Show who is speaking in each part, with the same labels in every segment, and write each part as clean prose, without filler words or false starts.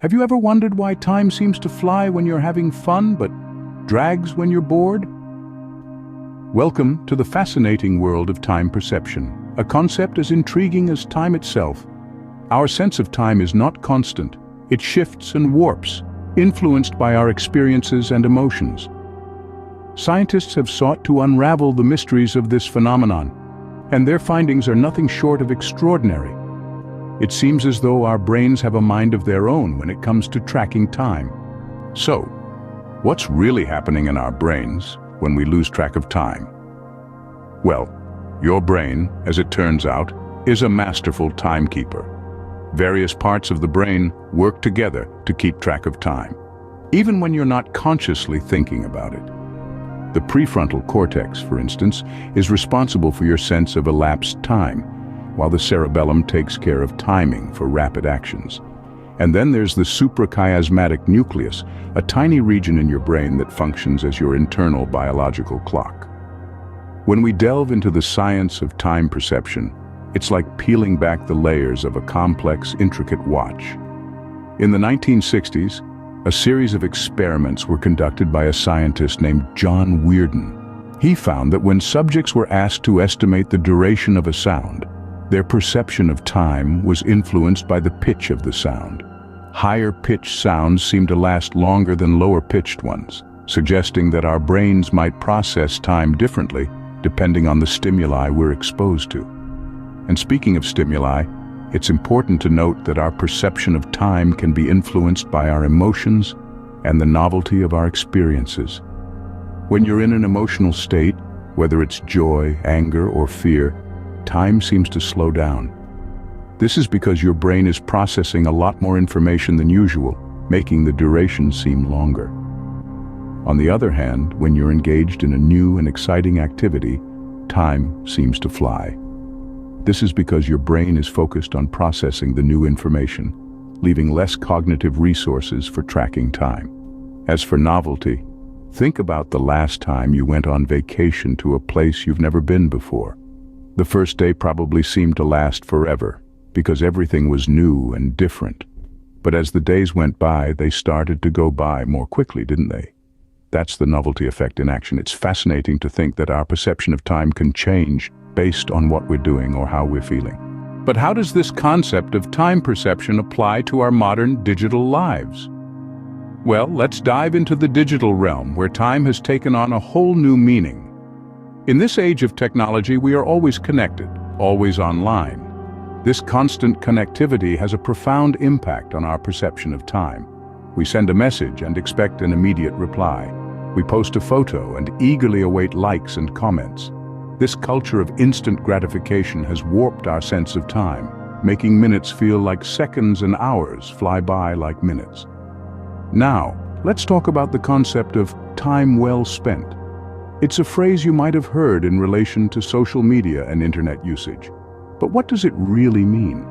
Speaker 1: Have you ever wondered why time seems to fly when you're having fun but drags when you're bored? Welcome to the fascinating world of time perception, a concept as intriguing as time itself. Our sense of time is not constant. It shifts and warps, influenced by our experiences and emotions. Scientists have sought to unravel the mysteries of this phenomenon, and their findings are nothing short of extraordinary. It seems as though our brains have a mind of their own when it comes to tracking time. So, what's really happening in our brains when we lose track of time? Well, your brain, as it turns out, is a masterful timekeeper. Various parts of the brain work together to keep track of time, even when you're not consciously thinking about it. The prefrontal cortex, for instance, is responsible for your sense of elapsed time, while the cerebellum takes care of timing for rapid actions. And then there's the suprachiasmatic nucleus, a tiny region in your brain that functions as your internal biological clock. When we delve into the science of time perception, it's like peeling back the layers of a complex, intricate watch. In the 1960s, a series of experiments were conducted by a scientist named John Weirden. He found that when subjects were asked to estimate the duration of a sound, their perception of time was influenced by the pitch of the sound. Higher-pitched sounds seemed to last longer than lower-pitched ones, suggesting that our brains might process time differently depending on the stimuli we're exposed to. And speaking of stimuli, it's important to note that our perception of time can be influenced by our emotions and the novelty of our experiences. When you're in an emotional state, whether it's joy, anger, or fear, time seems to slow down. This is because your brain is processing a lot more information than usual, making the duration seem longer. On the other hand, when you're engaged in a new and exciting activity, time seems to fly. This is because your brain is focused on processing the new information, leaving less cognitive resources for tracking time. As for novelty, think about the last time you went on vacation to a place you've never been before. The first day probably seemed to last forever, because everything was new and different. But as the days went by, they started to go by more quickly, didn't they? That's the novelty effect in action. It's fascinating to think that our perception of time can change based on what we're doing or how we're feeling. But how does this concept of time perception apply to our modern digital lives? Well, let's dive into the digital realm, where time has taken on a whole new meaning. In this age of technology, we are always connected, always online. This constant connectivity has a profound impact on our perception of time. We send a message and expect an immediate reply. We post a photo and eagerly await likes and comments. This culture of instant gratification has warped our sense of time, making minutes feel like seconds and hours fly by like minutes. Now, let's talk about the concept of time well spent. It's a phrase you might have heard in relation to social media and internet usage. But what does it really mean?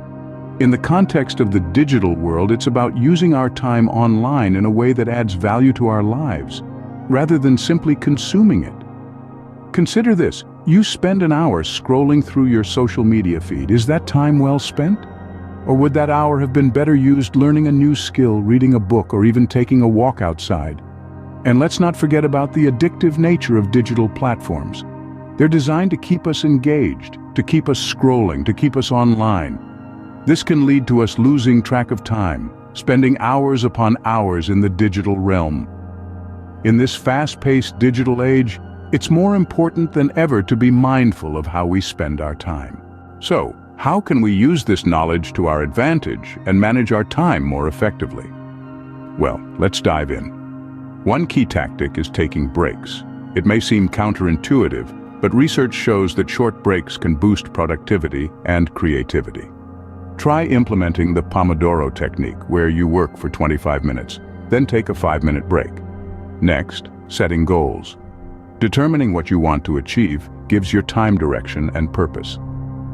Speaker 1: In the context of the digital world, it's about using our time online in a way that adds value to our lives, rather than simply consuming it. Consider this: you spend an hour scrolling through your social media feed. Is that time well spent? Or would that hour have been better used learning a new skill, reading a book, or even taking a walk outside? And let's not forget about the addictive nature of digital platforms. They're designed to keep us engaged, to keep us scrolling, to keep us online. This can lead to us losing track of time, spending hours upon hours in the digital realm. In this fast-paced digital age, it's more important than ever to be mindful of how we spend our time. So, how can we use this knowledge to our advantage and manage our time more effectively? Well, let's dive in. One key tactic is taking breaks. It may seem counterintuitive, but research shows that short breaks can boost productivity and creativity. Try implementing the Pomodoro technique, where you work for 25 minutes, then take a 5-minute break. Next, setting goals. Determining what you want to achieve gives your time direction and purpose.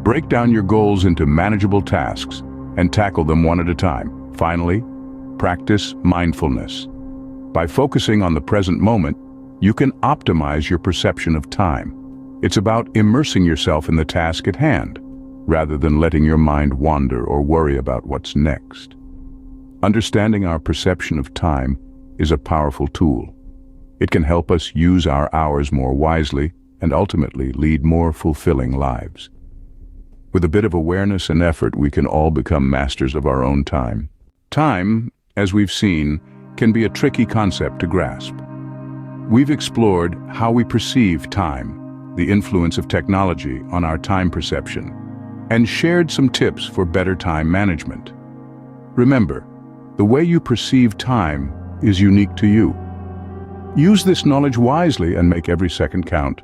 Speaker 1: Break down your goals into manageable tasks and tackle them one at a time. Finally, practice mindfulness. By focusing on the present moment, you can optimize your perception of time. It's about immersing yourself in the task at hand, rather than letting your mind wander or worry about what's next. Understanding our perception of time is a powerful tool. It can help us use our hours more wisely and ultimately lead more fulfilling lives. With a bit of awareness and effort, we can all become masters of our own time. Time, as we've seen, can be a tricky concept to grasp. We've explored how we perceive time, the influence of technology on our time perception, and shared some tips for better time management. Remember, the way you perceive time is unique to you. Use this knowledge wisely and make every second count.